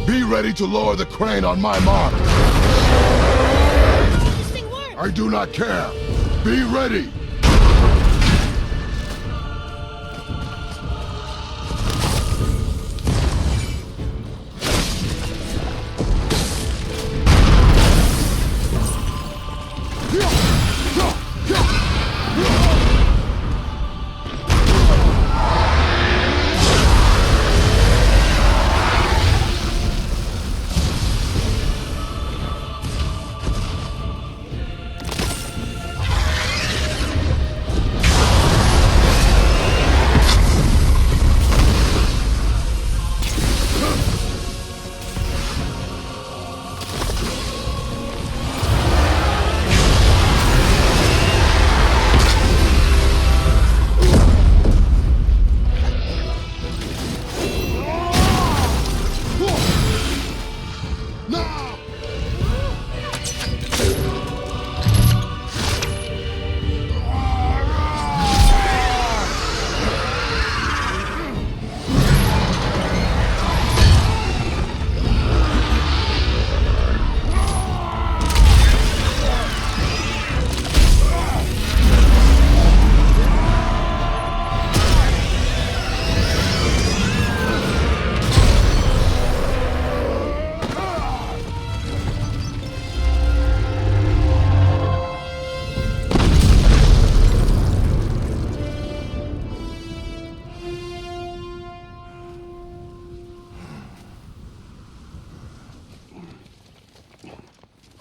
Be ready to lower the crane on my mark. This thing works! I do not care. Be ready.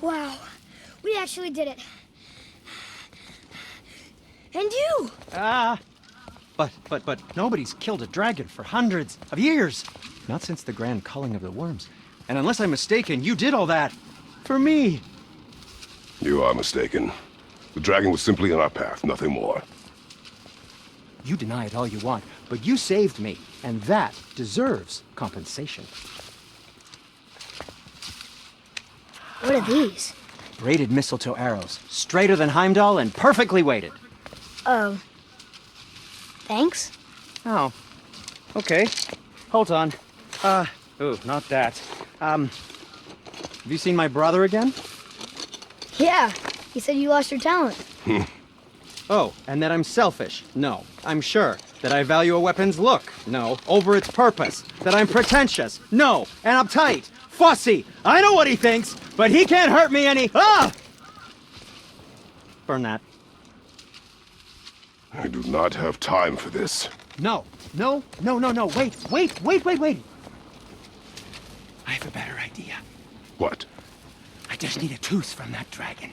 Wow, we actually did it. And you! But nobody's killed a dragon for hundreds of years. Not since the grand culling of the worms. And unless I'm mistaken, you did all that for me. You are mistaken. The dragon was simply in our path, nothing more. You deny it all you want, but you saved me, and that deserves compensation. What are these? Braided mistletoe arrows, straighter than Heimdall and perfectly weighted. Oh. Thanks? Oh. Okay. Hold on. Ooh, not that. Have you seen my brother again? Yeah, he said you lost your talent. Oh, and that I'm selfish? No, I'm sure. That I value a weapon's look? No, over its purpose. That I'm pretentious? No, and uptight, fussy. I know what he thinks, but he can't hurt me any. Ah! Burn that. I do not have time for this. No. Wait. I have a better idea. What? I just need a tooth from that dragon.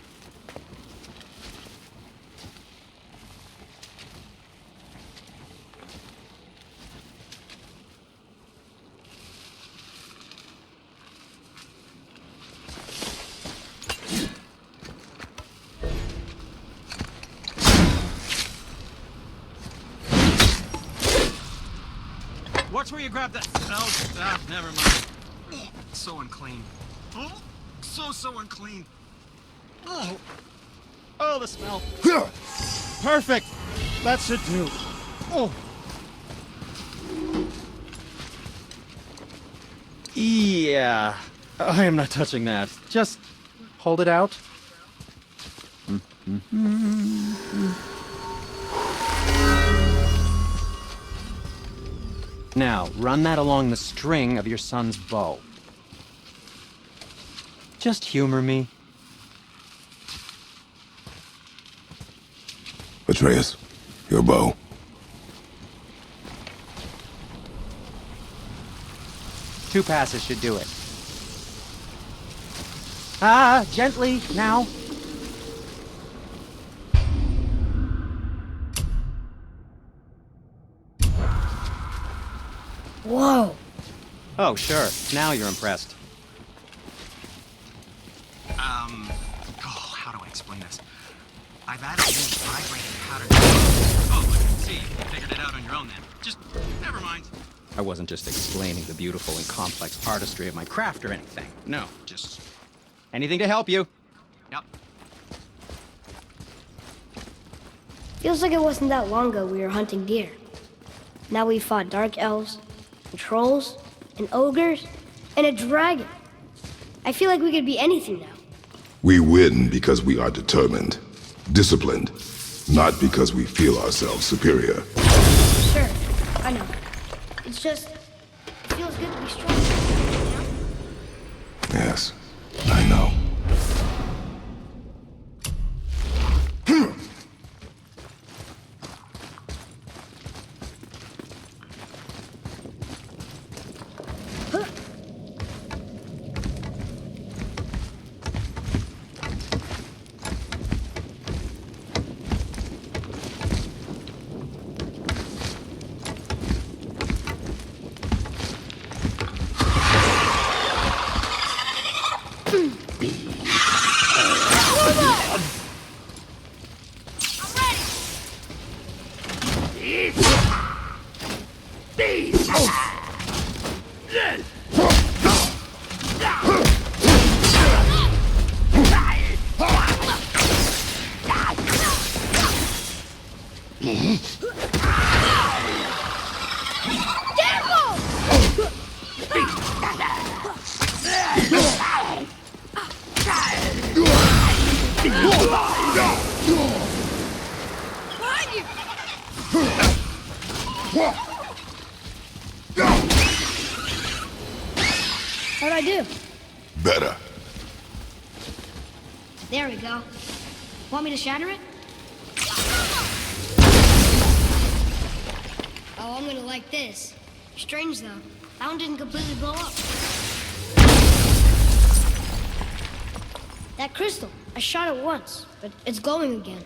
Watch where you grab that. Oh, never mind. Oh, so unclean. Oh, so unclean. Oh, the smell. Perfect. That should do. Oh. Yeah. I am not touching that. Just hold it out. Now, run that along the string of your son's bow. Just humor me. Atreus, your bow. Two passes should do it. Gently, now. Whoa. Oh, sure. Now you're impressed. How do I explain this? I've added new vibrating patterns. Oh, look, see, you figured it out on your own then. Just, never mind. I wasn't just explaining the beautiful and complex artistry of my craft or anything. No, just anything to help you. Yep. Feels like it wasn't that long ago we were hunting deer. Now we fought dark elves, and trolls, and ogres, And a dragon. I feel like we could be anything now. We win because we are determined, disciplined, not because we feel ourselves superior. Sure, I know. It's just, it feels good to be strong, you know? Yes, I know. How'd I do? Better. There we go. Want me to shatter it? Oh, I'm gonna like this. Strange though. That one didn't completely blow up. That crystal. I shot it once, but it's glowing again.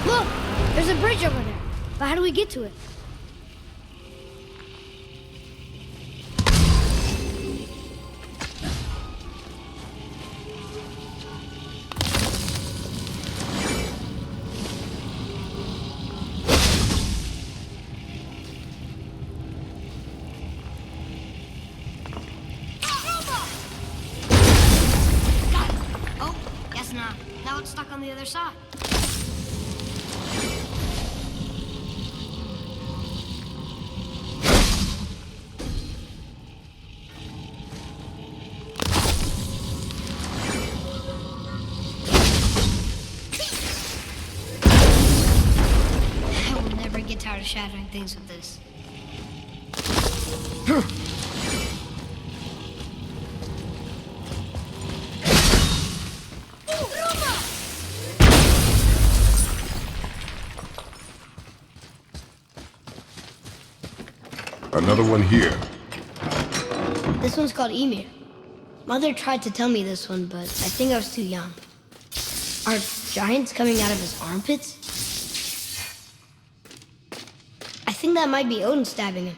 Look! There's a bridge over there. But how do we get to it? Oh, guess not. Now it's stuck on the other side. shattering things with this. Another one here. This one's called Emir. Mother tried to tell me this one, but I think I was too young. Are giants coming out of his armpits? I think that might be Odin stabbing him.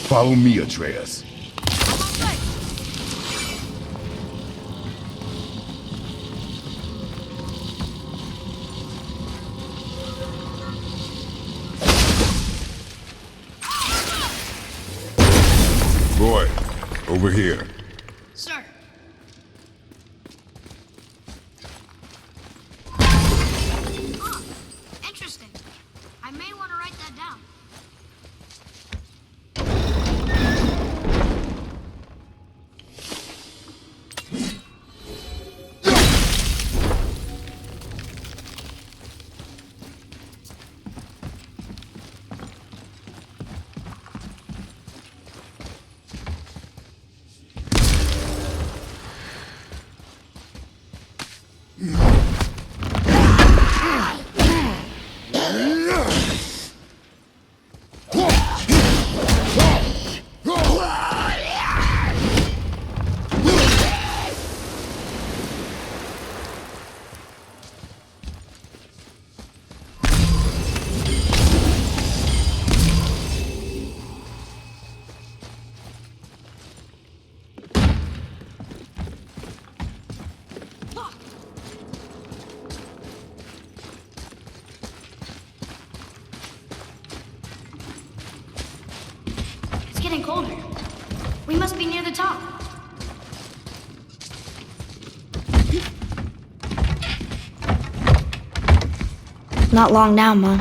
Follow me, Atreus. Boy, over here. Sir. Interesting. I may want to write that down. It's getting colder. We must be near the top. Not long now, Mom.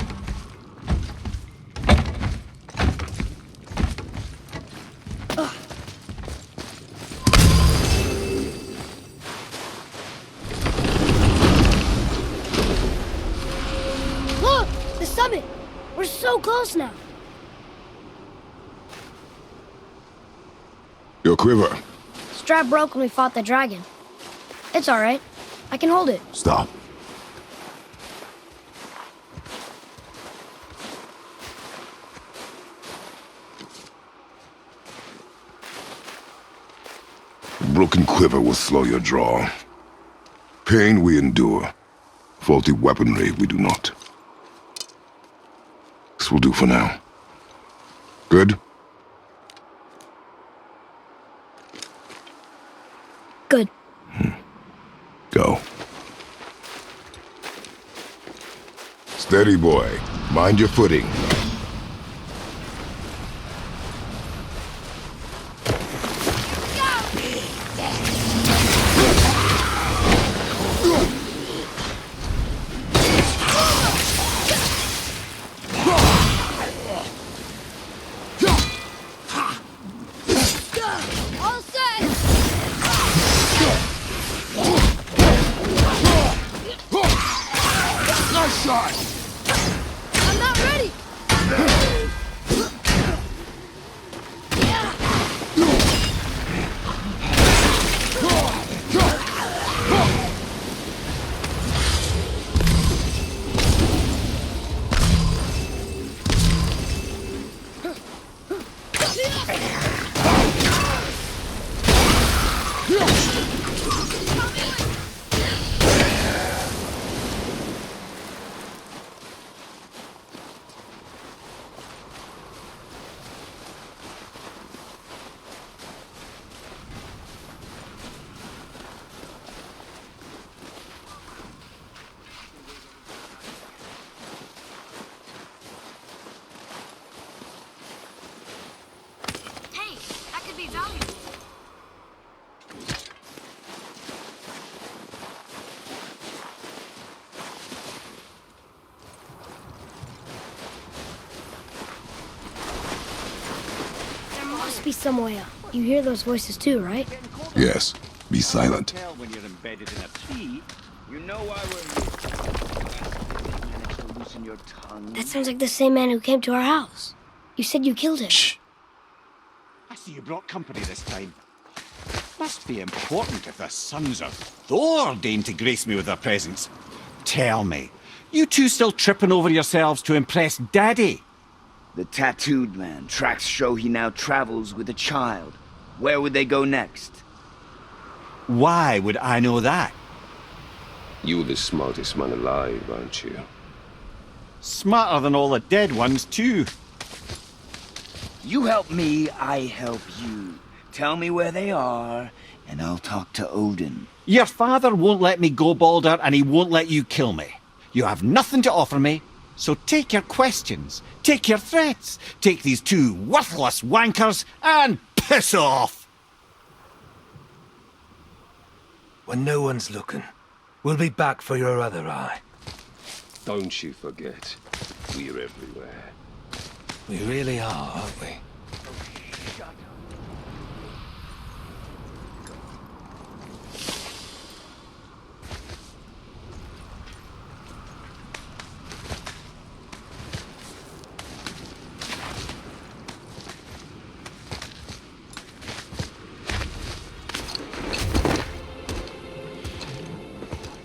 Look! The summit! We're so close now. Your quiver. Strap broke when we fought the dragon. It's all right. I can hold it. Stop. Broken quiver will slow your draw. Pain we endure. Faulty weaponry we do not. This will do for now. Good? Good. Go. Steady, boy. Mind your footing. All set! Nice shot! I'm not ready! be some way up. You hear those voices too, right? Yes. Be silent. When you're embedded in a tree, you know why we're loosen your tongue. That sounds like the same man who came to our house. You said you killed him. Shh. I see you brought company this time. Must be important if the sons of Thor deign to grace me with their presence. Tell me, you two still tripping over yourselves to impress Daddy? The tattooed man. Tracks show he now travels with a child. Where would they go next? Why would I know that? You're the smartest man alive, aren't you? Smarter than all the dead ones, too. You help me, I help you. Tell me where they are, and I'll talk to Odin. Your father won't let me go, Balder, and he won't let you kill me. You have nothing to offer me, so take your questions, take your threats, take these two worthless wankers, and piss off! When no one's looking, we'll be back for your other eye. Don't you forget, we're everywhere. We really are, aren't we?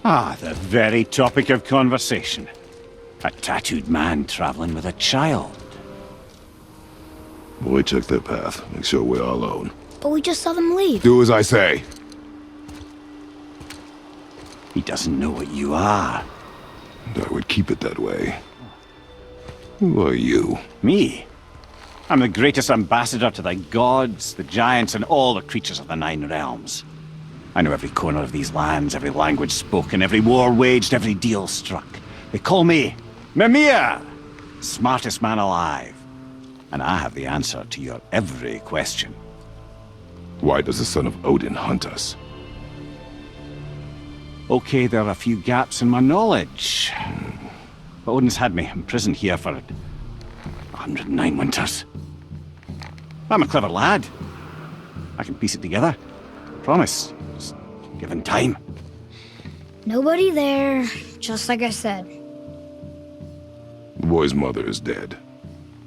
Ah, the very topic of conversation. A tattooed man traveling with a child. Boy, check their path. Make sure we're all alone. But we just saw them leave. Do as I say. He doesn't know what you are. And I would keep it that way. Who are you? Me? I'm the greatest ambassador to the gods, the giants, and all the creatures of the Nine Realms. I know every corner of these lands, every language spoken, every war waged, every deal struck. They call me Mimir, smartest man alive. And I have the answer to your every question. Why does the son of Odin hunt us? Okay, there are a few gaps in my knowledge. But Odin's had me imprisoned here for 109 winters. I'm a clever lad. I can piece it together. Promise. Just given time. Nobody there, just like I said. The boy's mother is dead.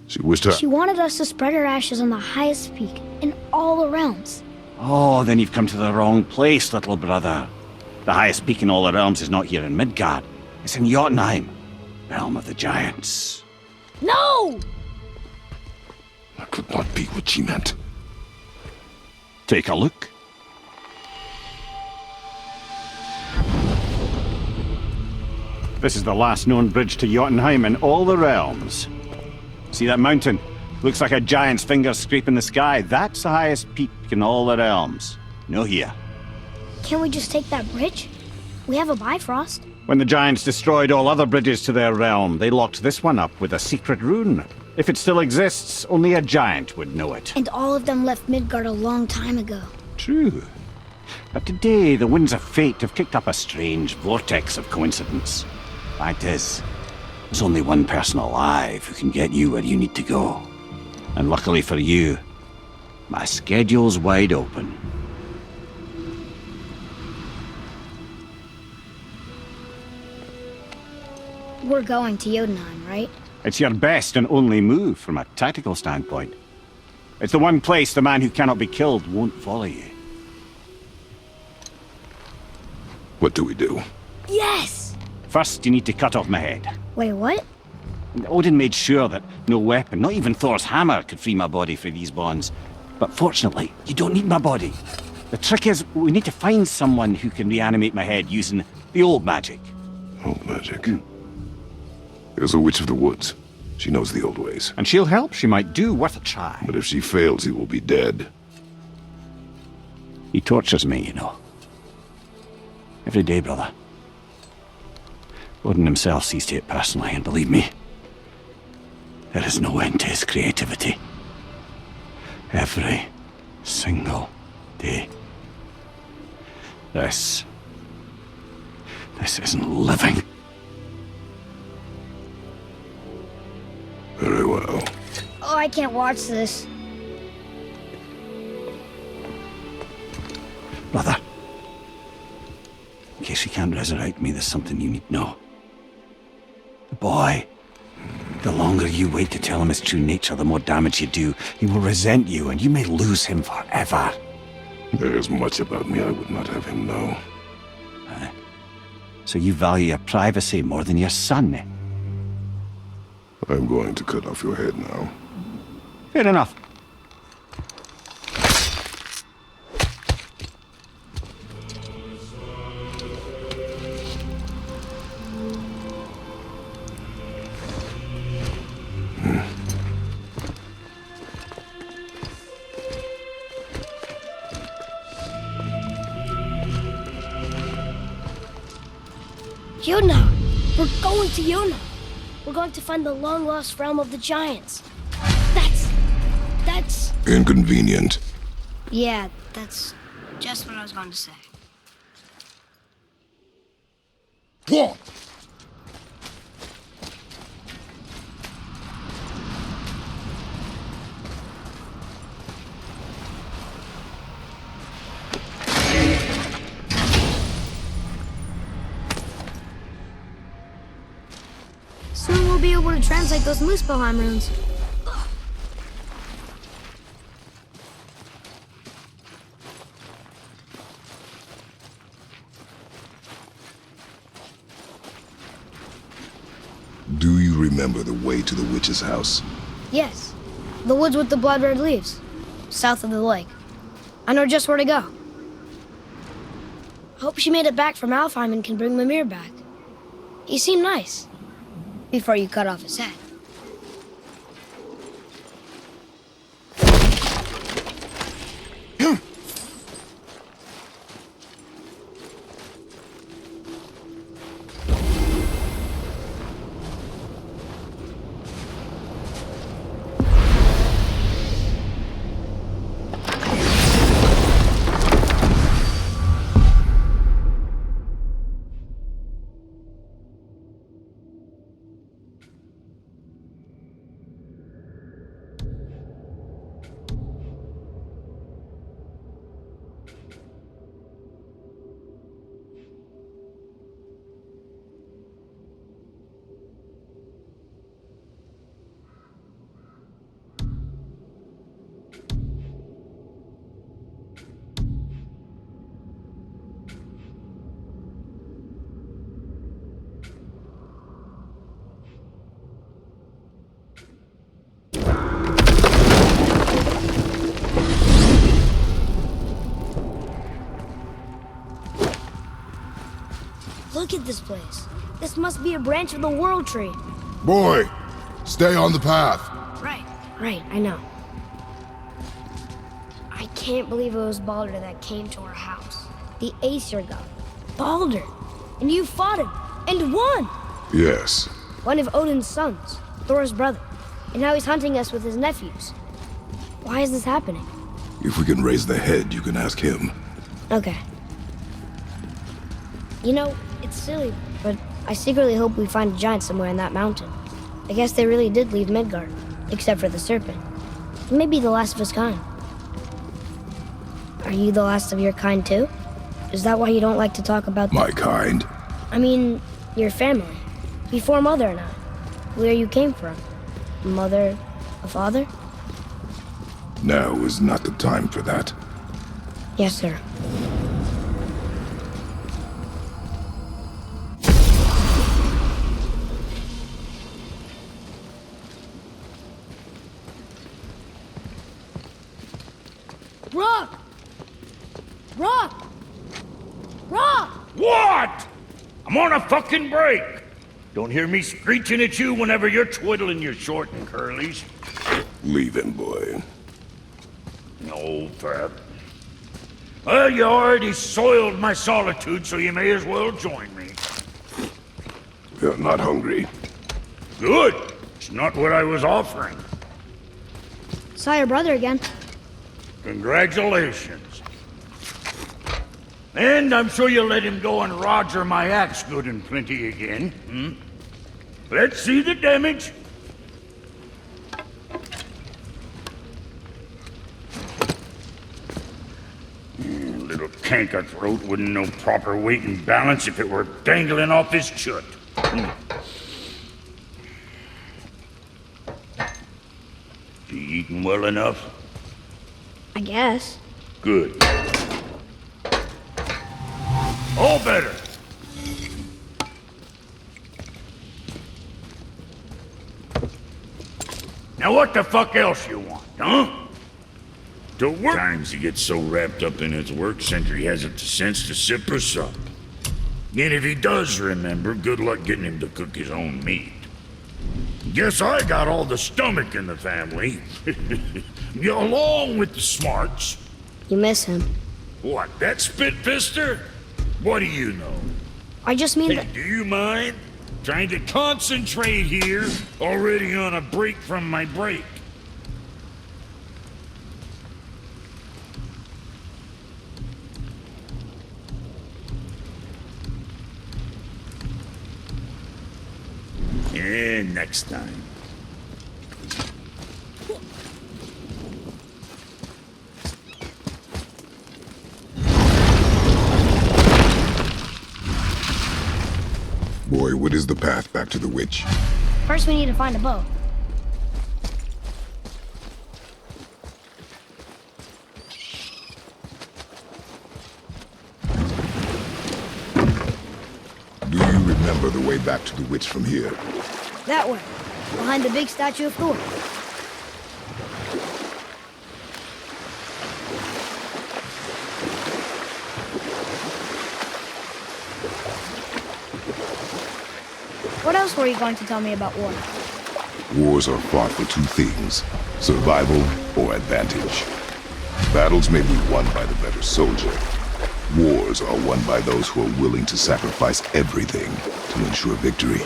She wished her... She wanted us to spread her ashes on the highest peak in all the realms. Oh, then you've come to the wrong place, little brother. The highest peak in all the realms is not here in Midgard. It's in Jotunheim, realm of the giants. No! That could not be what she meant. Take a look. This is the last known bridge to Jotunheim in all the realms. See that mountain? Looks like a giant's finger scraping the sky. That's the highest peak in all the realms. No here. Can't we just take that bridge? We have a Bifrost. When the giants destroyed all other bridges to their realm, they locked this one up with a secret rune. If it still exists, only a giant would know it. And all of them left Midgard a long time ago. True. But today, the winds of fate have kicked up a strange vortex of coincidence. Fact is, there's only one person alive who can get you where you need to go. And luckily for you, my schedule's wide open. We're going to Jotunheim, right? It's your best and only move from a tactical standpoint. It's the one place the man who cannot be killed won't follow you. What do we do? Yes! First, you need to cut off my head. Wait, what? Odin made sure that no weapon, not even Thor's hammer, could free my body from these bonds. But fortunately, you don't need my body. The trick is, we need to find someone who can reanimate my head using the old magic. Old magic. There's a witch of the woods. She knows the old ways. And she'll help, she might do, worth a try. But if she fails, he will be dead. He tortures me, you know. Every day, brother. Odin himself sees to it personally, and believe me, there is no end to his creativity. Every single day. This isn't living. Very well. Oh, I can't watch this. Brother, in case you can't resurrect me, there's something you need to know. The boy, the longer you wait to tell him his true nature, the more damage you do. He will resent you, and you may lose him forever. There is much about me I would not have him know. So you value your privacy more than your son, eh? I'm going to cut off your head now. Fair enough. Yuna! We're going to Yuna! We're going to find the long-lost realm of the Giants. That's... Inconvenient. Yeah, that's just what I was going to say. What? Soon we'll be able to translate those Muspelheim runes. Do you remember the way to the witch's house? Yes. The woods with the blood-red leaves. South of the lake. I know just where to go. Hope she made it back from Alfheim and can bring Mimir back. He seemed nice. Before you cut off his head. Look at this place. This must be a branch of the World Tree. Boy, stay on the path. Right, I know. I can't believe it was Baldur that came to our house. The Aesir god. Baldur! And you fought him, and won! Yes. One of Odin's sons, Thor's brother. And now he's hunting us with his nephews. Why is this happening? If we can raise the head, you can ask him. Okay. You know, it's silly, but I secretly hope we find a giant somewhere in that mountain. I guess they really did leave Midgard, except for the serpent. Maybe the last of his kind. Are you the last of your kind too? Is that why you don't like to talk about My kind? I mean, your family. Before Mother and I. Where you came from. Mother, a father? Now is not the time for that. Yes, sir. Rock! Rock! Rock! What? I'm on a fucking break. Don't hear me screeching at you whenever you're twiddling your short and curlies. Leave him, boy. No, Fab. Well, you already soiled my solitude, so you may as well join me. You're not hungry. Good. It's not what I was offering. Saw your brother again. Congratulations. And I'm sure you'll let him go and Roger my axe good and plenty again, hmm? Let's see the damage. Little canker-throat wouldn't know proper weight and balance if it were dangling off his chut. You eating well enough? I guess. Good. All better. Now what the fuck else you want, huh? To work. Times he gets so wrapped up in his work, Sentry hasn't the sense to sip or sup. And if he does remember, good luck getting him to cook his own meat. Guess I got all the stomach in the family. Along with the smarts. You miss him. What, that spit-fister? What do you know? I just mean Hey, that... do you mind? Trying to concentrate here, already on a break from my break. And next time. Boy, what is the path back to the witch? First we need to find a boat. Do you remember the way back to the witch from here? That way. Behind the big statue of Thor. What else were you going to tell me about war? Wars are fought for two things, survival or advantage. Battles may be won by the better soldier. Wars are won by those who are willing to sacrifice everything to ensure victory.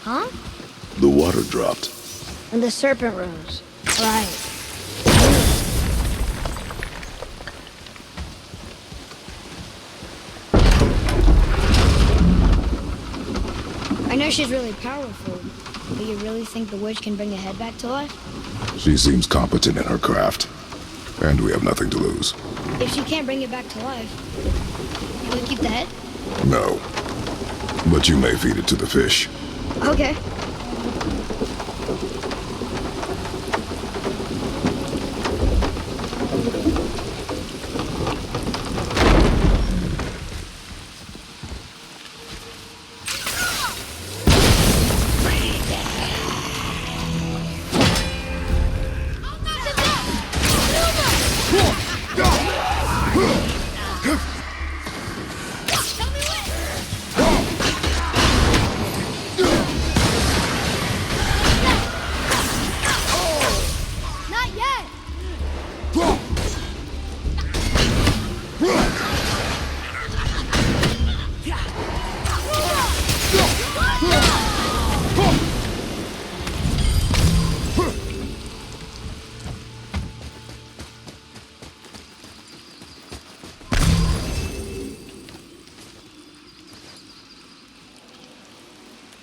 Huh? The water dropped. And the serpent rose. Right. I know she's really powerful, but you really think the witch can bring a head back to life? She seems competent in her craft, and we have nothing to lose. If she can't bring it back to life, will you keep the head? No. But you may feed it to the fish. Okay. Not yet!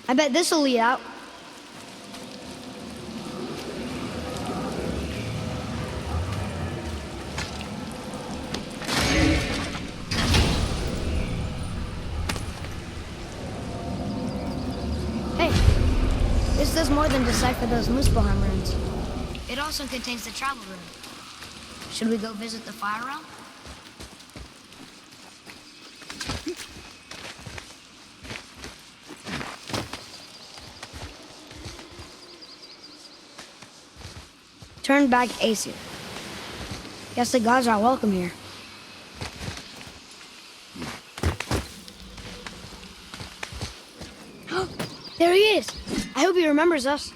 I bet this'll lead out. Hey, this does more than decipher those Muspelheim runes. It also contains the travel rune. Should we go visit the Fire Realm? Turn back Aesir. Guess the gods are welcome here. There he is. I hope he remembers us.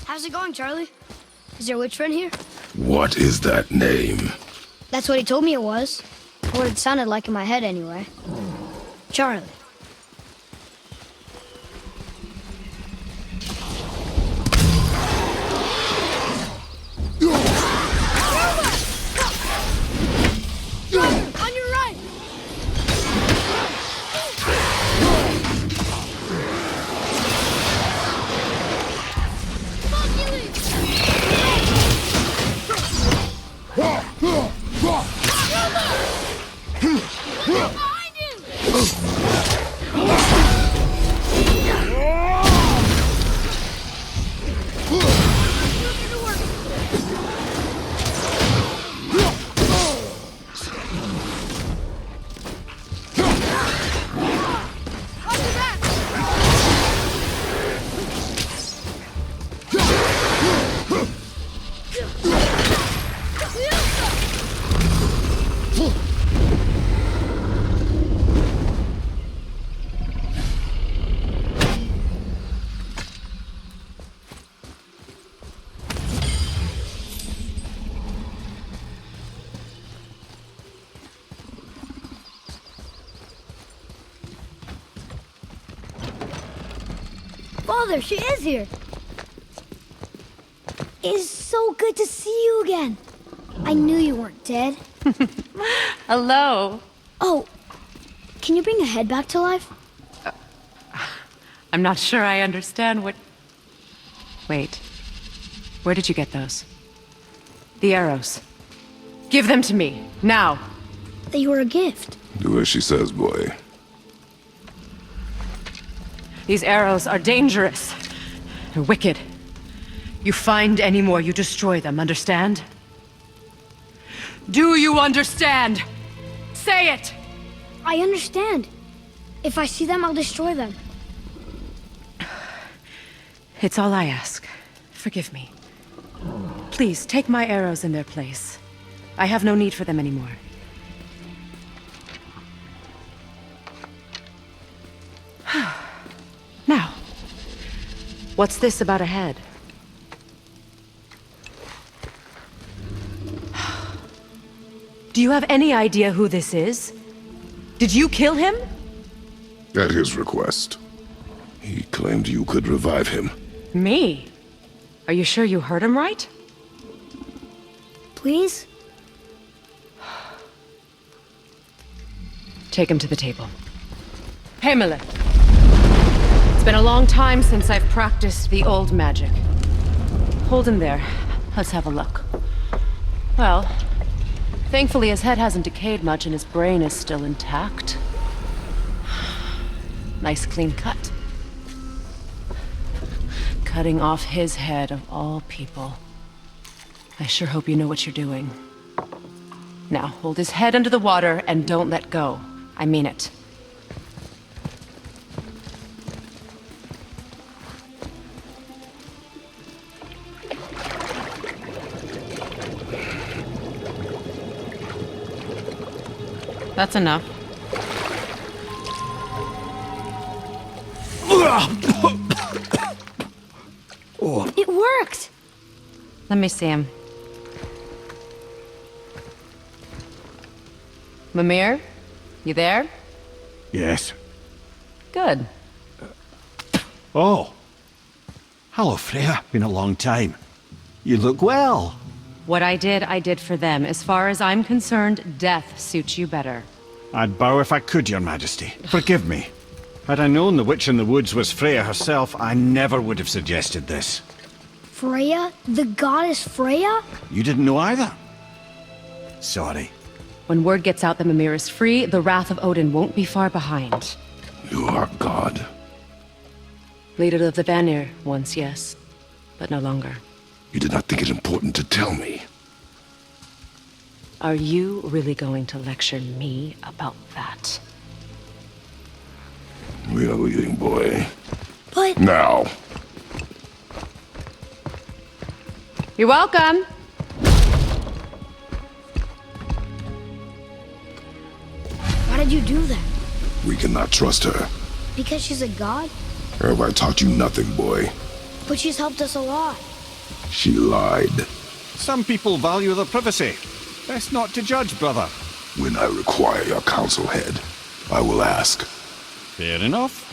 How's it going, Charlie? Is your witch friend here? What is that name? That's what he told me it was. Or what it sounded like in my head, anyway. Charlie. On your right! Father, she is here. It is so good to see you again. I knew you weren't dead. Hello. Oh, can you bring a head back to life? I'm not sure I understand what... Wait. Where did you get those? The arrows. Give them to me, now. They were a gift. Do as she says, boy. These arrows are dangerous. They're wicked. You find any more, you destroy them, understand? Do you understand? Say it! I understand. If I see them, I'll destroy them. It's all I ask. Forgive me. Please, take my arrows in their place. I have no need for them anymore. Now, what's this about a head? Do you have any idea who this is? Did you kill him? At his request. He claimed you could revive him. Me? Are you sure you heard him right? Please? Take him to the table. Heimele. It's been a long time since I've practiced the old magic. Hold him there. Let's have a look. Well, thankfully his head hasn't decayed much and his brain is still intact. Nice clean cut. Cutting off his head of all people. I sure hope you know what you're doing. Now, hold his head under the water and don't let go. I mean it. That's enough. It worked! Let me see him. Mimir? You there? Yes. Good. Oh. Hello, Freya. Been a long time. You look well. What I did for them. As far as I'm concerned, death suits you better. I'd bow if I could, Your Majesty. Forgive me. Had I known the witch in the woods was Freya herself, I never would have suggested this. Freya? The goddess Freya? You didn't know either? Sorry. When word gets out that Mimir is free, the wrath of Odin won't be far behind. You are God. Leader of the Vanir, once, yes. But no longer. You did not think it important to tell me. Are you really going to lecture me about that? We are leaving, boy. But... Now. You're welcome! do that? We cannot trust her. Because she's a god? Have I taught you nothing, boy? But she's helped us a lot. She lied. Some people value their privacy. Best not to judge, brother. When I require your counsel, Head, I will ask. Fair enough.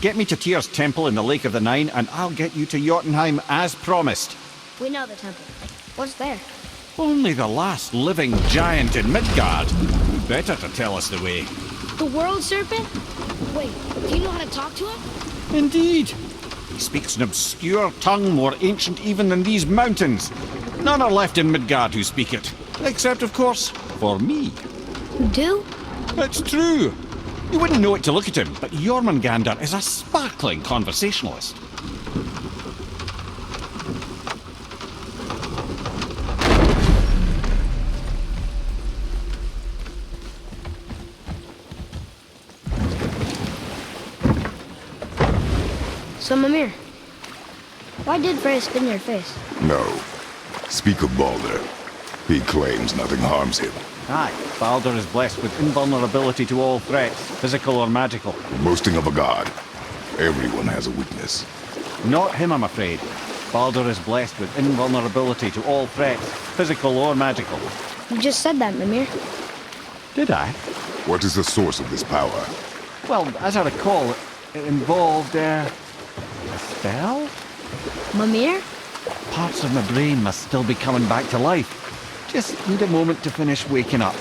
Get me to Tyr's temple in the Lake of the Nine, and I'll get you to Jotunheim as promised. We know the temple. What's there? Only the last living giant in Midgard. Who better to tell us the way? The world serpent? Wait, do you know how to talk to him? Indeed. He speaks an obscure tongue more ancient even than these mountains. None are left in Midgard who speak it. Except, of course, for me. You do? It's true. You wouldn't know it to look at him, but Jormungandr is a sparkling conversationalist. So, Mimir, why did Freya spit in your face? No. Speak of Baldur. He claims nothing harms him. Aye, Baldur is blessed with invulnerability to all threats, physical or magical. Boasting of a god. Everyone has a weakness. Not him, I'm afraid. Baldur is blessed with invulnerability to all threats, physical or magical. You just said that, Mimir. Did I? What is the source of this power? Well, as I recall, it involved, a spell? Mimir? Parts of my brain must still be coming back to life. Just need a moment to finish waking up.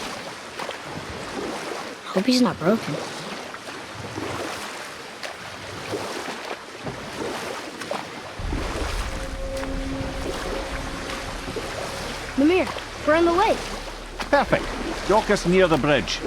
Hope he's not broken. Mimir, we're on the lake. Perfect. Dock us near the bridge.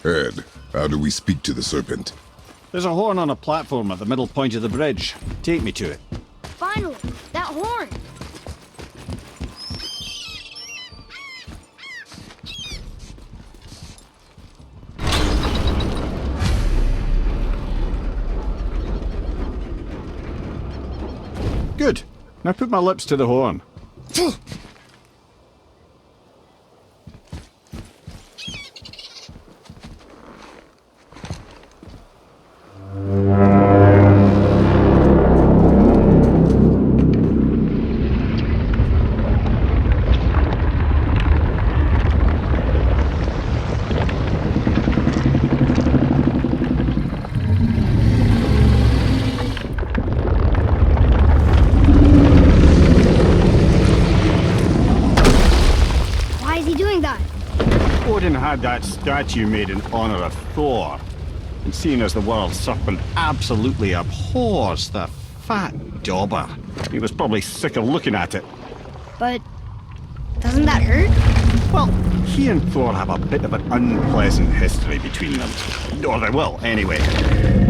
Ed, how do we speak to the serpent? There's a horn on a platform at the middle point of the bridge. Take me to it. Finally, that horn. Good. Now put my lips to the horn. Why is he doing that? Odin had that statue made in honor of Thor. And seeing as the world serpent absolutely abhors the fat dauber, he was probably sick of looking at it. But doesn't that hurt? Well, he and Thor have a bit of an unpleasant history between them. Or they will, anyway.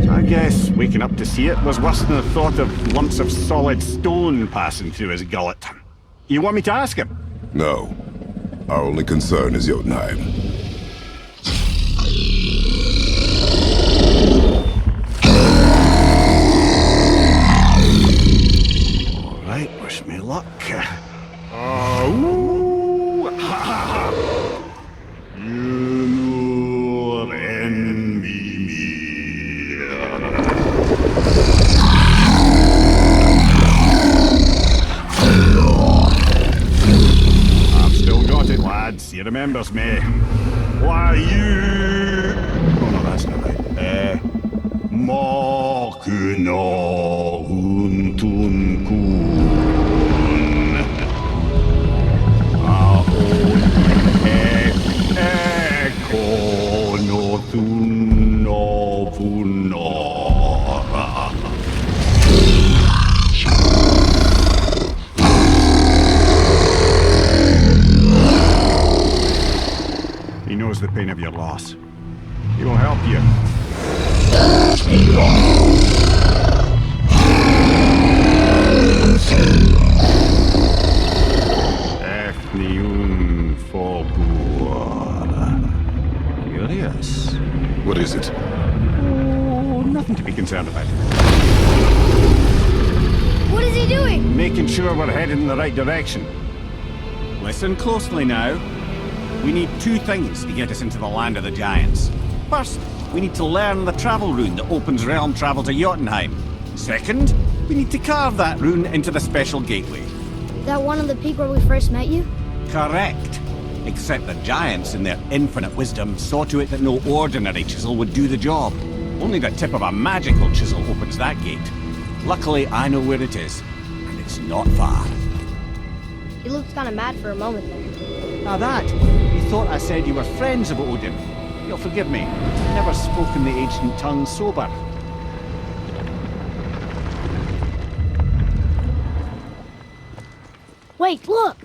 So I guess waking up to see it was worse than the thought of lumps of solid stone passing through his gullet. You want me to ask him? No. Our only concern is Jotunheim. All right, wish me luck. He remembers me. Why you? Oh no, that's not right. Makuna untun kun. Aon ekono tunno punora. He knows the pain of your loss. He will help you. Efniun Fogu. it? Oh, nothing to be concerned about. What is he doing? Making sure we're headed in the right direction. Listen closely now. We need two things to get us into the land of the Giants. First, we need to learn the travel rune that opens realm travel to Jotunheim. Second, we need to carve that rune into the special gateway. That one on the peak where we first met you? Correct. Except the Giants, in their infinite wisdom, saw to it that no ordinary chisel would do the job. Only the tip of a magical chisel opens that gate. Luckily, I know where it is, and it's not far. You looked kind of mad for a moment there. Now that, you thought I said you were friends of Odin. You'll forgive me. I've never spoken the ancient tongue sober. Wait, look!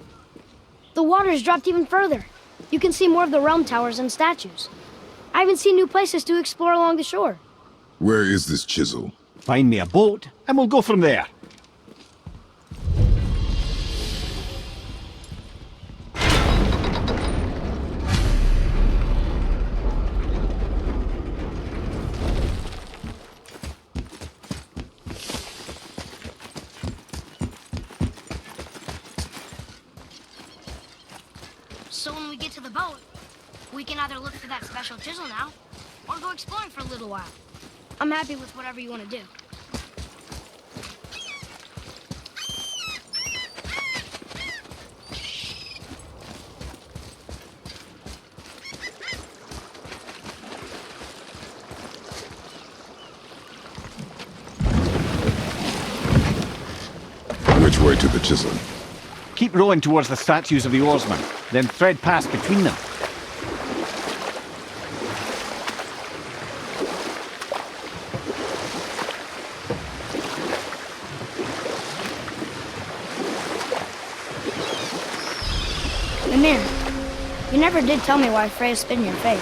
The water's dropped even further. You can see more of the realm towers and statues. I even see new places to explore along the shore. Where is this chisel? Find me a boat, and we'll go from there. So when we get to the boat, we can either look for that special chisel now, or go exploring for a little while. I'm happy with whatever you want to do. Which way to the chisel? Keep rowing towards the statues of the oarsmen, then thread past between them. Mimir, you never did tell me why Freya spit in your face.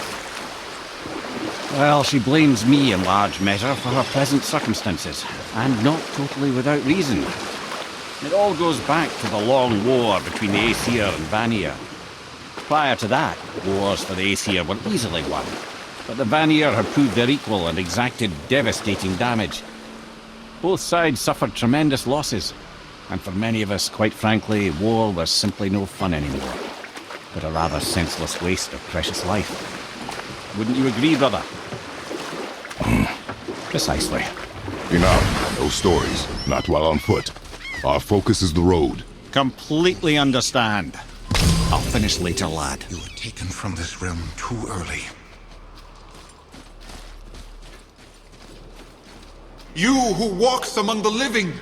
Well, she blames me in large measure for her present circumstances, and not totally without reason. It all goes back to the long war between the Aesir and Vanir. Prior to that, wars for the Aesir were easily won, but the Vanir had proved their equal and exacted devastating damage. Both sides suffered tremendous losses, and for many of us, quite frankly, war was simply no fun anymore, but a rather senseless waste of precious life. Wouldn't you agree, brother? Precisely. Enough. No stories. Not while on foot. Our focus is the road. Completely understand. I'll finish later, lad. You were taken from this realm too early. You who walks among the living,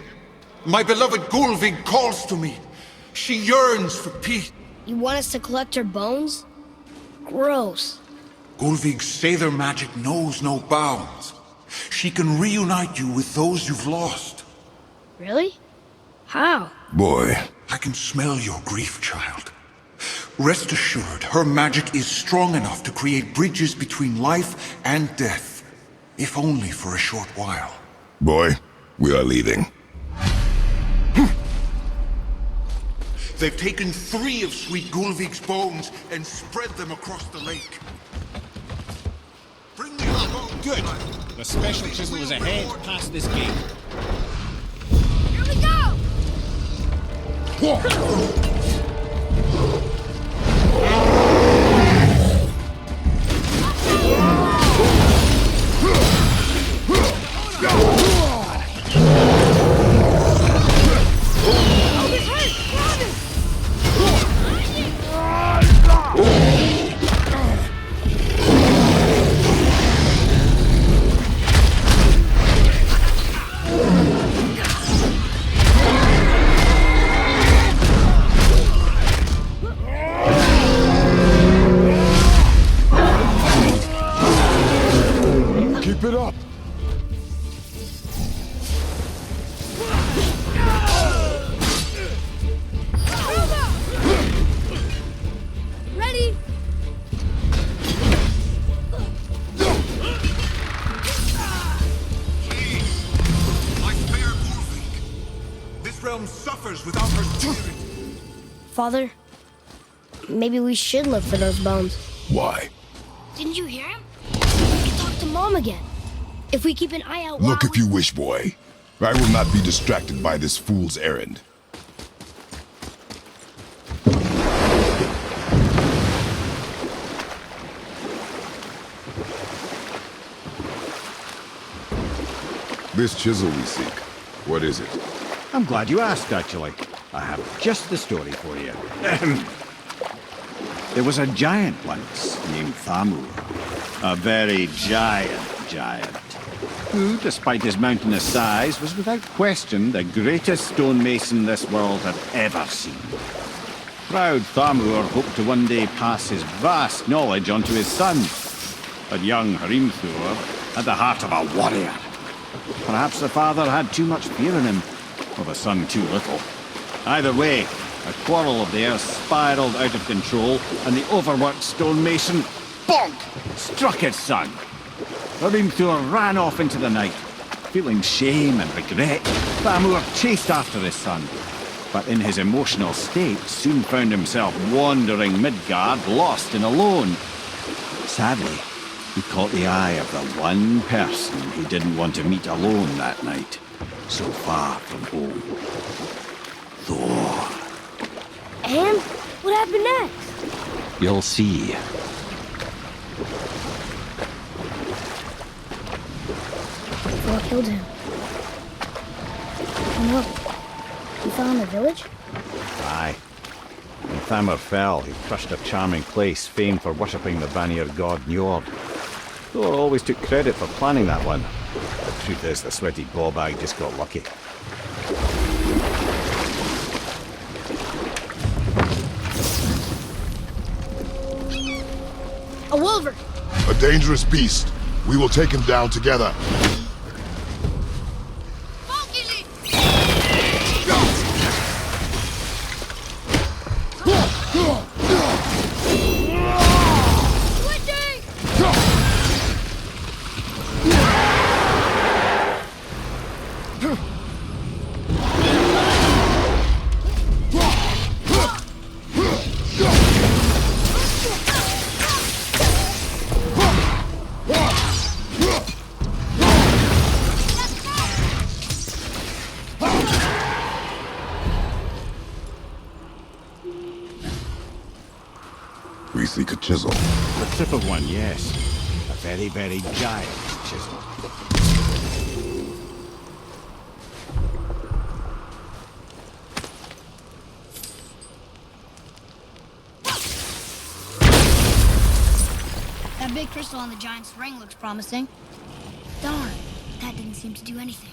my beloved Gullveig calls to me. She yearns for peace. You want us to collect her bones? Gross. Gullveig's Seidr magic knows no bounds. She can reunite you with those you've lost. Really? How? Boy. I can smell your grief, child. Rest assured, her magic is strong enough to create bridges between life and death, if only for a short while. Boy, we are leaving. They've taken 3 of sweet Gullveig's bones and spread them across the lake. Bring me the bones. Good. The special chisel is ahead past this gate. Here we go! Keep it up. Ready? My fair Gullveig. This realm suffers without her spirit. Father, maybe we should look for those bones. Why? Didn't you hear him? He talked to Mom again. If we keep an eye out Look while if you wish, boy. I will not be distracted by this fool's errand. This chisel we seek, what is it? I'm glad you asked, actually. I have just the story for you. There was a giant once named Thamur. A very giant, who, despite his mountainous size, was without question the greatest stonemason this world had ever seen. Proud Thamur hoped to one day pass his vast knowledge on to his son. But young Hrimthur had the heart of a warrior. Perhaps the father had too much fear in him, or the son too little. Either way, a quarrel of theirs spiraled out of control, and the overworked stonemason, bonk, struck his son. Hrimthur ran off into the night. Feeling shame and regret, Thamur chased after his son, but in his emotional state soon found himself wandering Midgard, lost and alone. Sadly, he caught the eye of the one person he didn't want to meet alone that night, so far from home. Thor. And what happened next? You'll see. Thor killed him. No. He fell in the village? Aye. When Thamur fell, he crushed a charming place famed for worshipping the Vanir god Njord. Thor always took credit for planning that one. The truth is, the sweaty ballbag just got lucky. A wolver! A dangerous beast. We will take him down together. We seek a chisel. The tip of one, yes. A very giant chisel. That big crystal on the giant's ring looks promising. Darn, that didn't seem to do anything.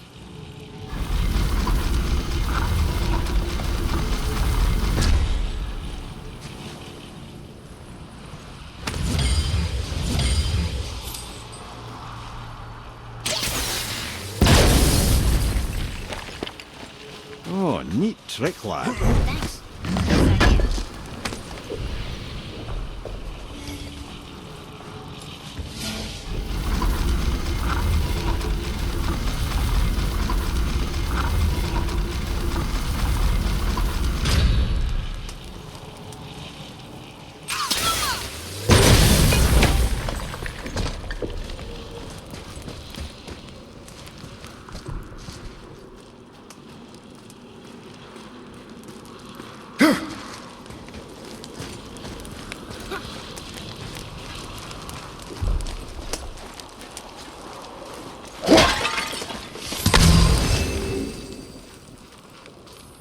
Oh, neat trick, lad. Thanks.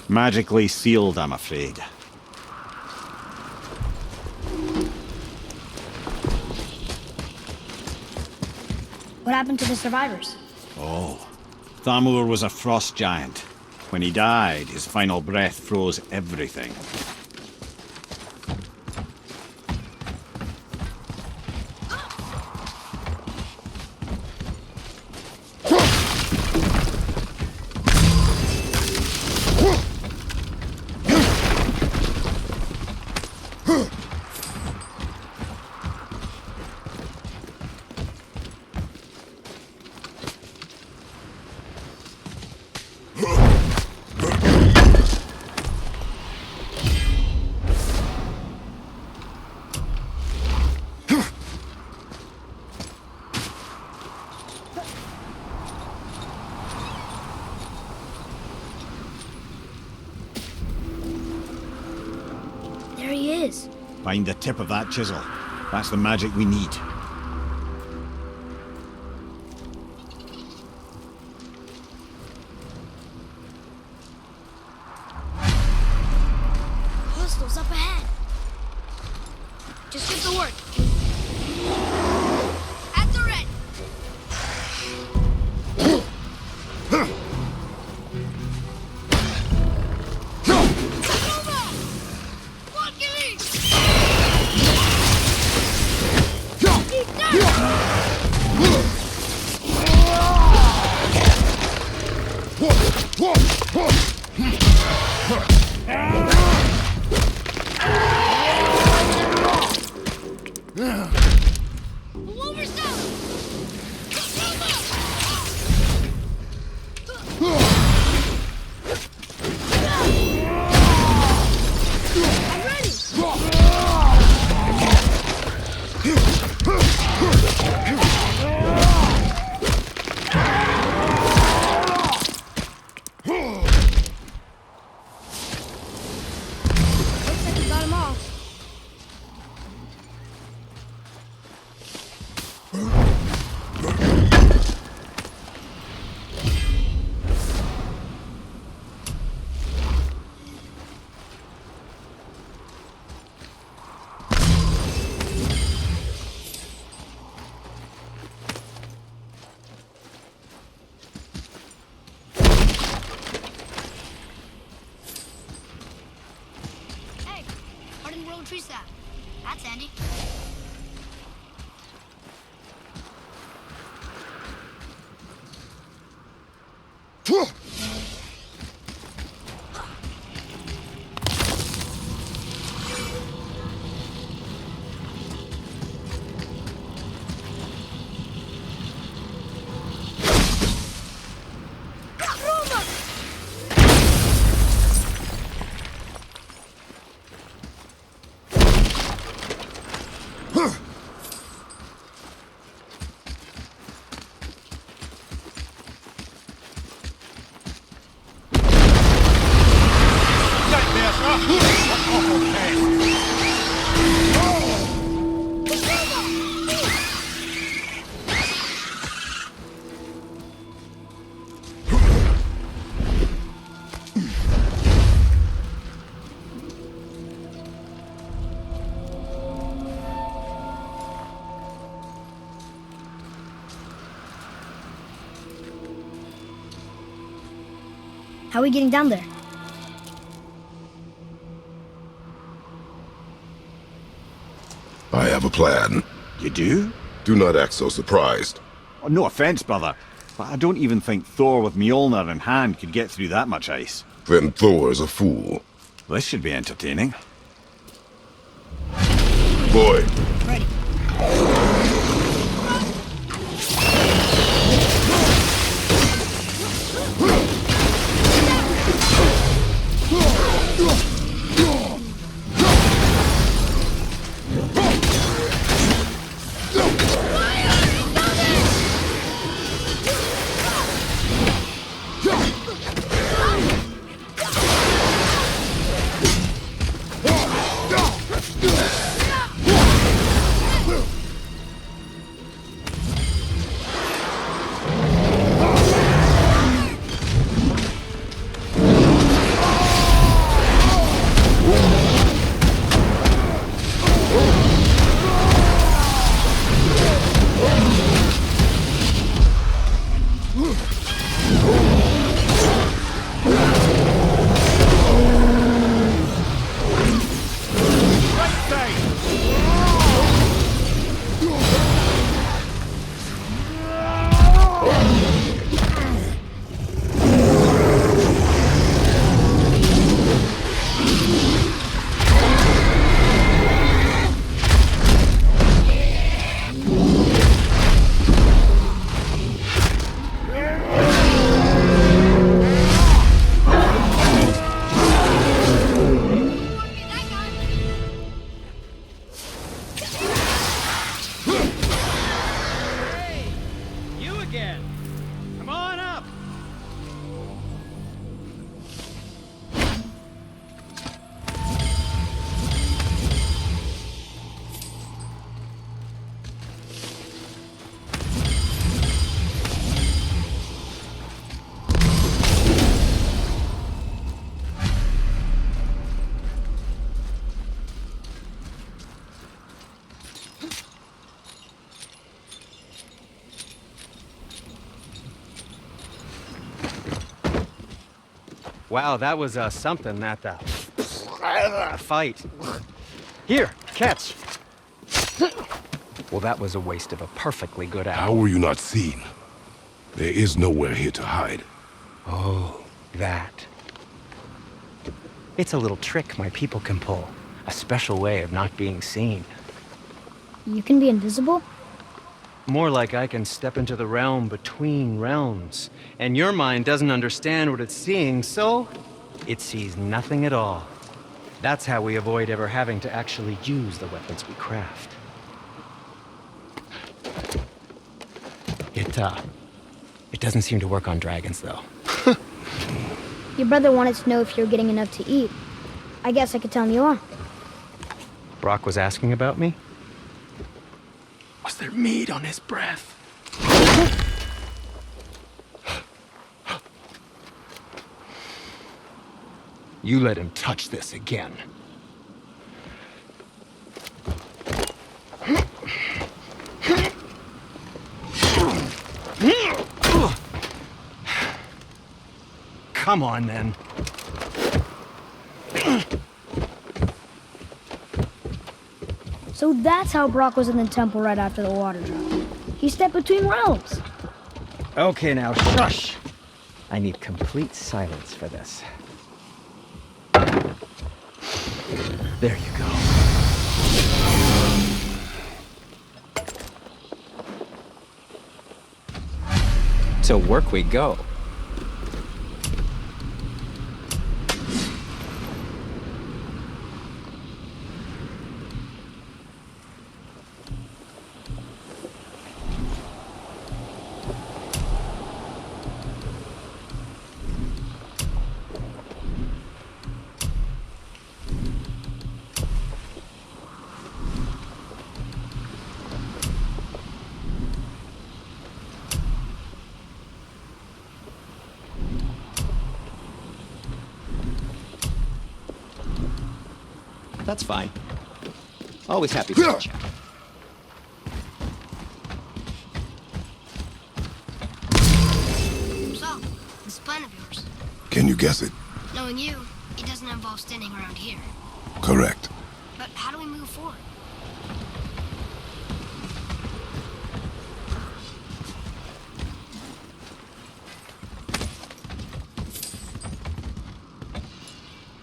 Magically sealed, I'm afraid. What happened to the survivors? Oh, Thamur was a frost giant. When he died, his final breath froze everything. Find the tip of that chisel. That's the magic we need. Hostiles up ahead. Just get to work. At the red. Trees that. That's handy. How are we getting down there? I have a plan. You do? Do not act so surprised. Oh, no offense, brother, but I don't even think Thor with Mjolnir in hand could get through that much ice. Then Thor is a fool. This should be entertaining. Boy. Ready. Wow, that was something, that fight. Here, catch. Well, that was a waste of a perfectly good apple. How were you not seen? There is nowhere here to hide. Oh, that. It's a little trick my people can pull. A special way of not being seen. You can be invisible? More like I can step into the realm between realms. And your mind doesn't understand what it's seeing, so it sees nothing at all. That's how we avoid ever having to actually use the weapons we craft. It doesn't seem to work on dragons, though. Your brother wanted to know if you're getting enough to eat. I guess I could tell him you are. Brock was asking about me? Was there meat on his breath? You let him touch this again. Come on, then. So that's how Brock was in the temple right after the water drop. He stepped between realms. Okay, now, shush! I need complete silence for this. There you go. To work we go. That's fine. Always happy to chat. So, this plan of yours. Can you guess it? Knowing you, it doesn't involve standing around here. Correct. But how do we move forward?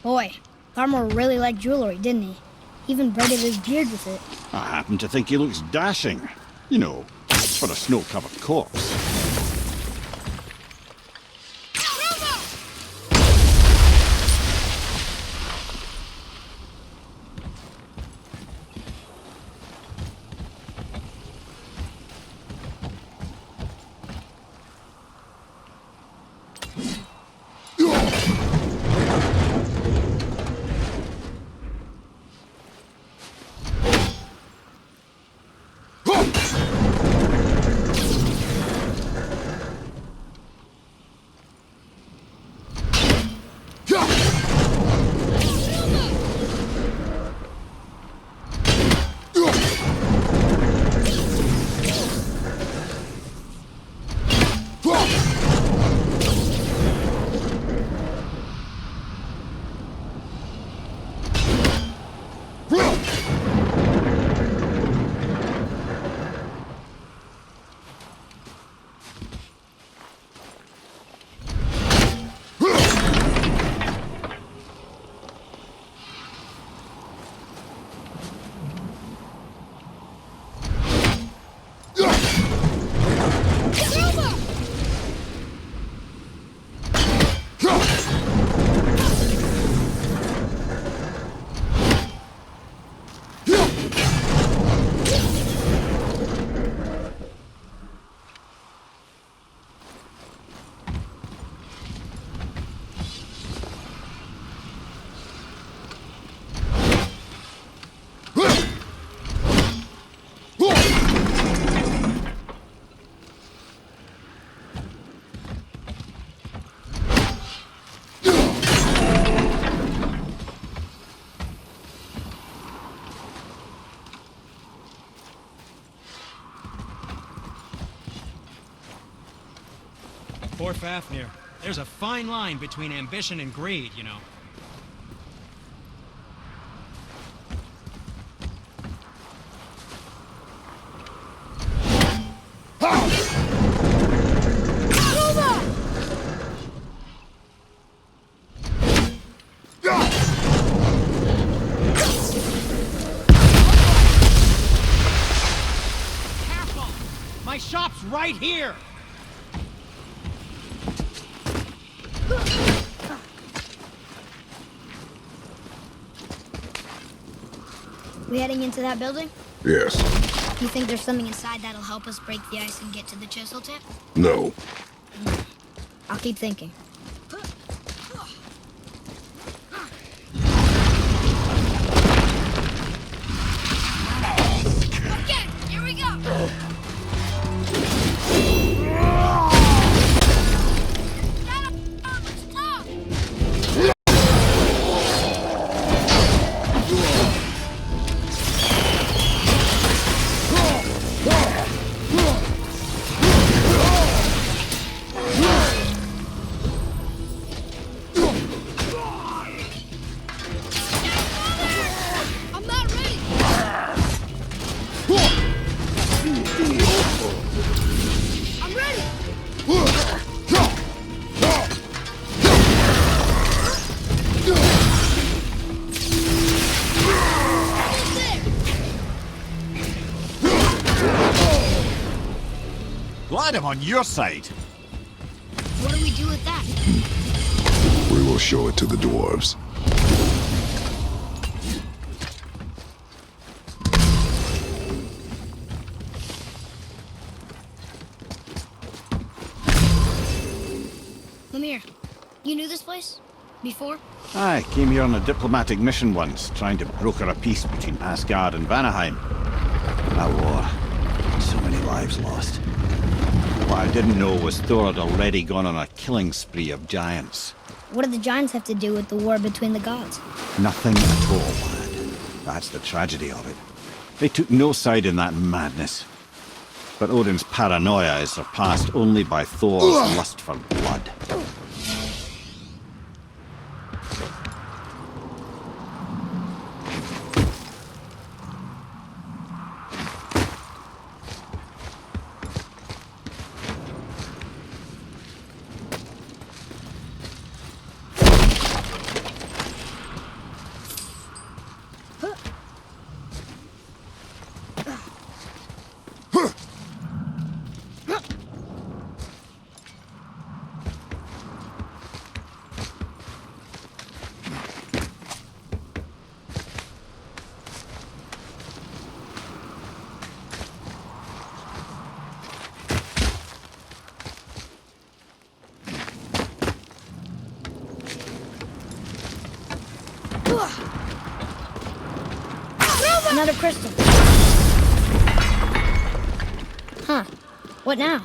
Boy, Tharmor really liked jewelry, didn't he? He even braided his beard with it. I happen to think he looks dashing. You know, for a snow-covered corpse. Poor Fafnir. There's a fine line between ambition and greed, you know. Careful! My shop's right here! We heading into that building? Yes. You think there's something inside that'll help us break the ice and get to the chisel tip? No. I'll keep thinking. Okay, here we go! I'm not ready! I'm ready! Glad I'm on your side. What do we do with that? We will show it to the dwarves. Lemire, you knew this place? Before? I came here on a diplomatic mission once, trying to broker a peace between Asgard and Vanaheim. That war. So many lives lost. What I didn't know was Thor had already gone on a killing spree of giants. What do the giants have to do with the war between the gods? Nothing at all, lad. That's the tragedy of it. They took no side in that madness. But Odin's paranoia is surpassed only by Thor's lust for blood. Another crystal. Huh. What now?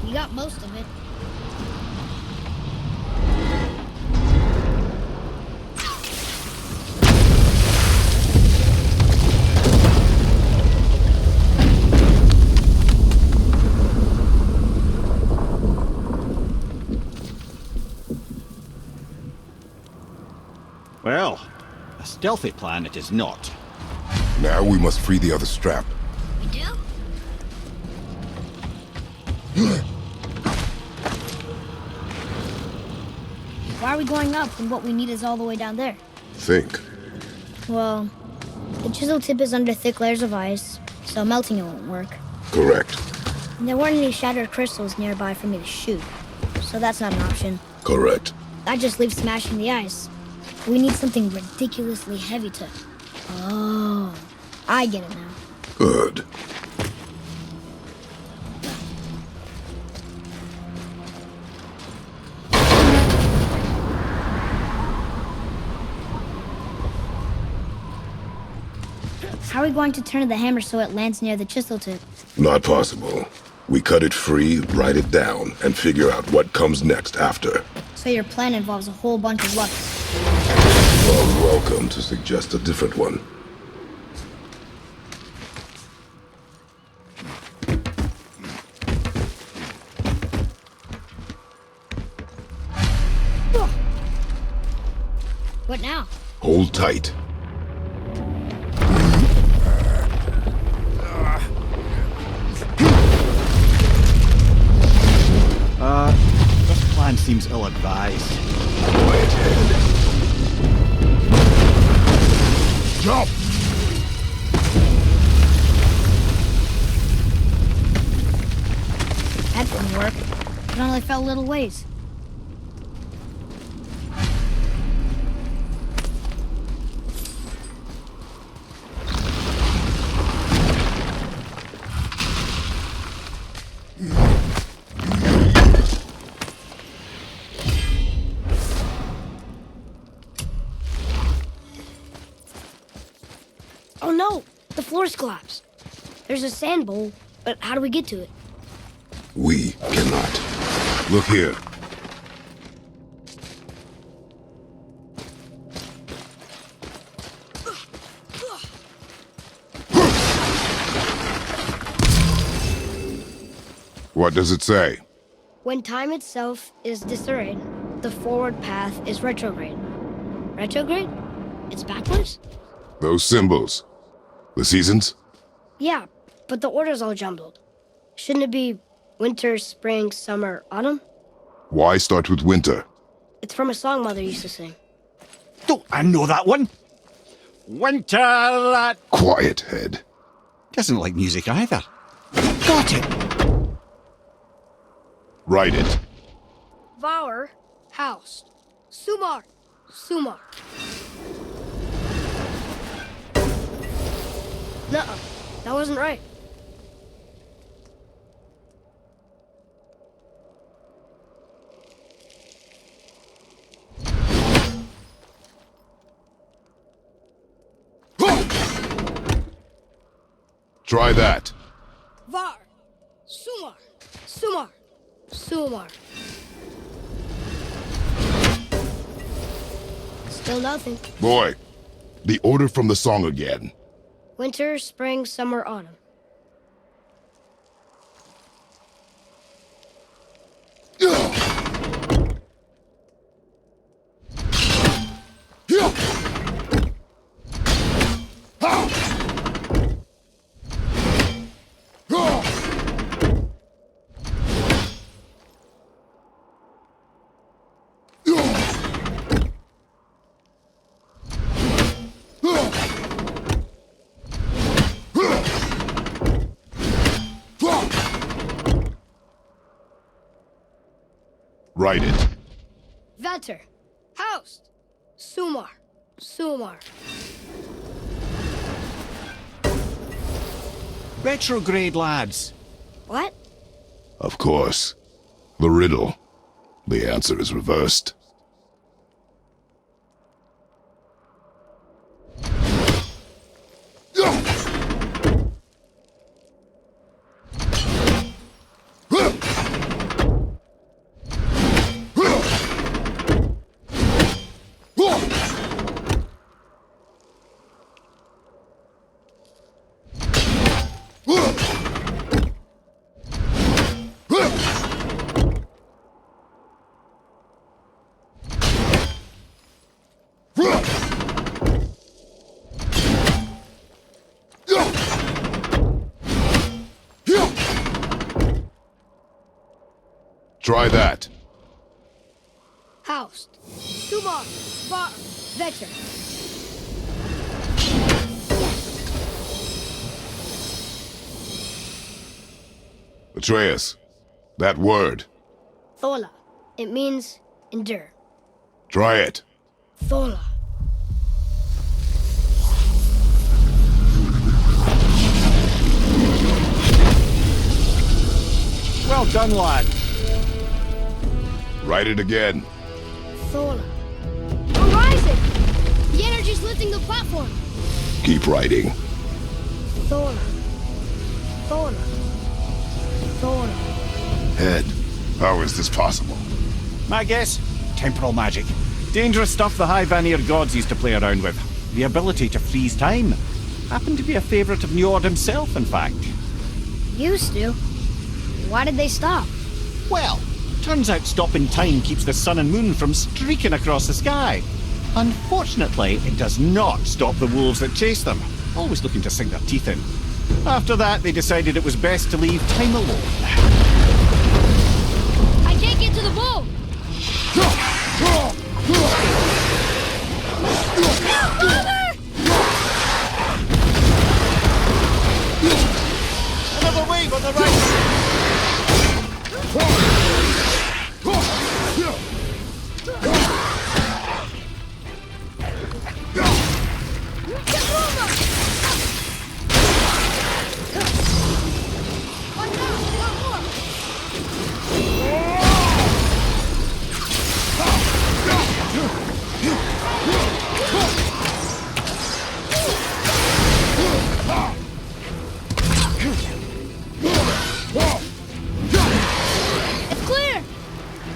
You got most of it. Well, a stealthy plan it is not. Now we must free the other strap. We do? Why are we going up when what we need is all the way down there? Think. Well, the chisel tip is under thick layers of ice, so melting it won't work. Correct. And there weren't any shattered crystals nearby for me to shoot, so that's not an option. Correct. That just leaves smashing the ice. We need something ridiculously heavy to... Oh, I get it now. Good. How are we going to turn the hammer so it lands near the chisel tip? Not possible. We cut it free, write it down, and figure out what comes next after. So your plan involves a whole bunch of luck. Well, welcome to suggest a different one. What now? Hold tight. This plan seems ill-advised. Quiet head. Jump! That didn't work. It only fell a little ways. Oh no! The floor's collapsed. There's a sand bowl, but how do we get to it? We cannot. Look here. What does it say? When time itself is disarrayed, the forward path is retrograde. Retrograde? It's backwards? Those symbols. The seasons? Yeah, but the order's all jumbled. Shouldn't it be winter, spring, summer, autumn? Why start with winter? It's from a song Mother used to sing. Oh, I know that one. Winter that... Quiet head. Doesn't like music either. Got it. Write it. Vour, house. Sumar, Sumar. Nuh-uh, that wasn't right. Try that. Var, Sumar, Sumar, Sumar. Still nothing. Boy, the order from the song again. Winter, spring, summer, autumn. Write it. Vetter, house. Sumar, Sumar. Retrograde, lads. What? Of course. The riddle. The answer is reversed. Try that. House. Sumar, Var, Vetter. Atreus, that word. Thola. It means endure. Try it. Thola. Well done, lad. Write it again. Thola. Horizon! The energy's lifting the platform. Keep writing. Thola. Thola. Thola. Head, how is this possible? My guess? Temporal magic. Dangerous stuff the High Vanir gods used to play around with. The ability to freeze time. Happened to be a favourite of Njord himself, in fact. Used to. Why did they stop? Well, turns out stopping time keeps the sun and moon from streaking across the sky. Unfortunately, it does not stop the wolves that chase them, always looking to sink their teeth in. After that, they decided it was best to leave time alone. I can't get to the bull! Another wave on the right!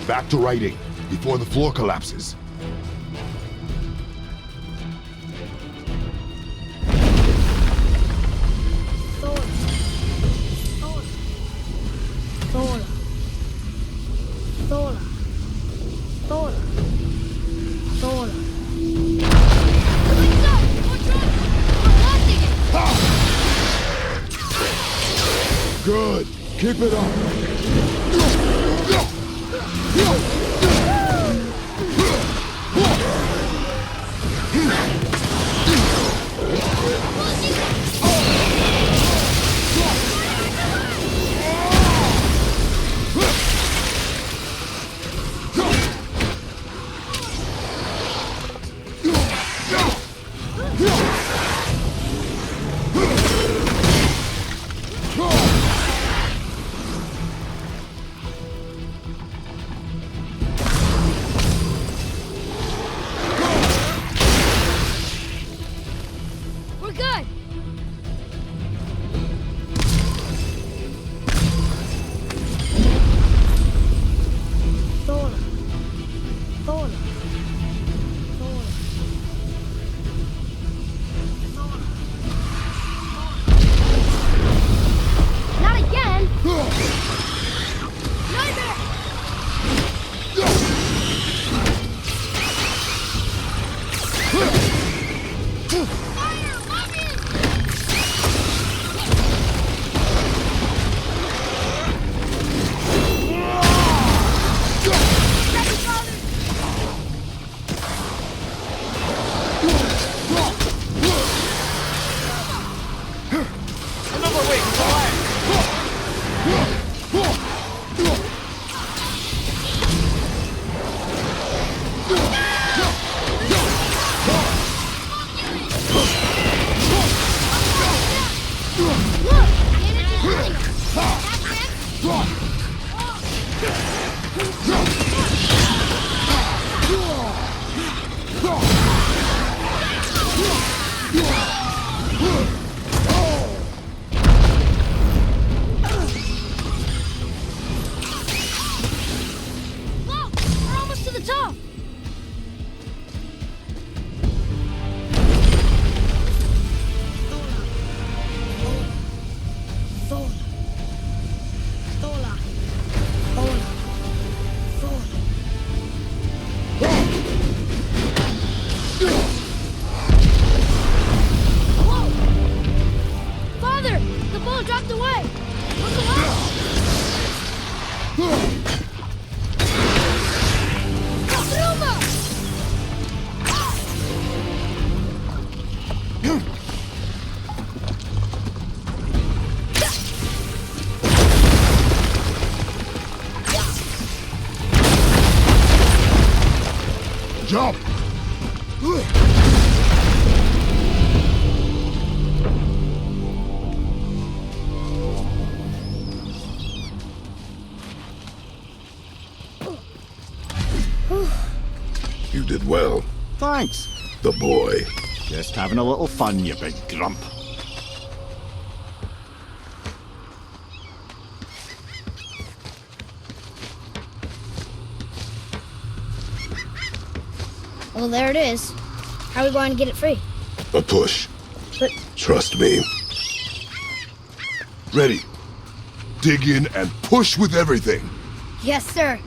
Back to writing, before the floor collapses. Thola. Thola. Thola. Thola. Thola. Wake up! What's wrong? I'm blocking it! Good. Keep it up. We're good! Thola. Thola. Thola. Not again! Nightmare! Fire! Weapons! Another wave on the left! Look! The energy's healing us! That's it! Look! We're almost to the top! Thola. Thola. Thola. Thola. Whoa! Father! The bull dropped away! Look alive! Come through! Jump! You did well. Thanks. The boy. Just having a little fun, you big grump. Well, there it is. How are we going to get it free? A push. But Trust me. Ready. Dig in and push with everything. yes, sir.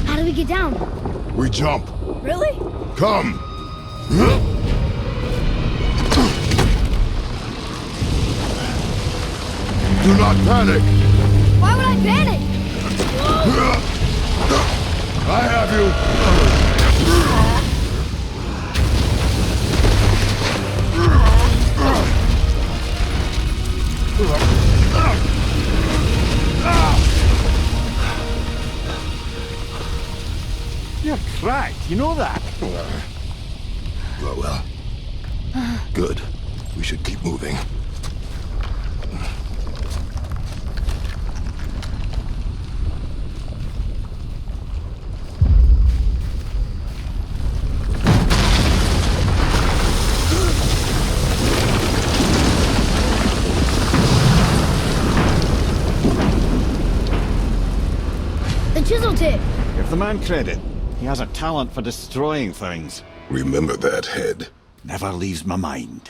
How do we get down? We jump. Really? Come. Do not panic. Why would I panic? I have you. You're cracked, you know that? Well. Good. We should keep moving. The chisel tip. Give the man credit. He has a talent for destroying things. Remember that, Head. Never leaves my mind.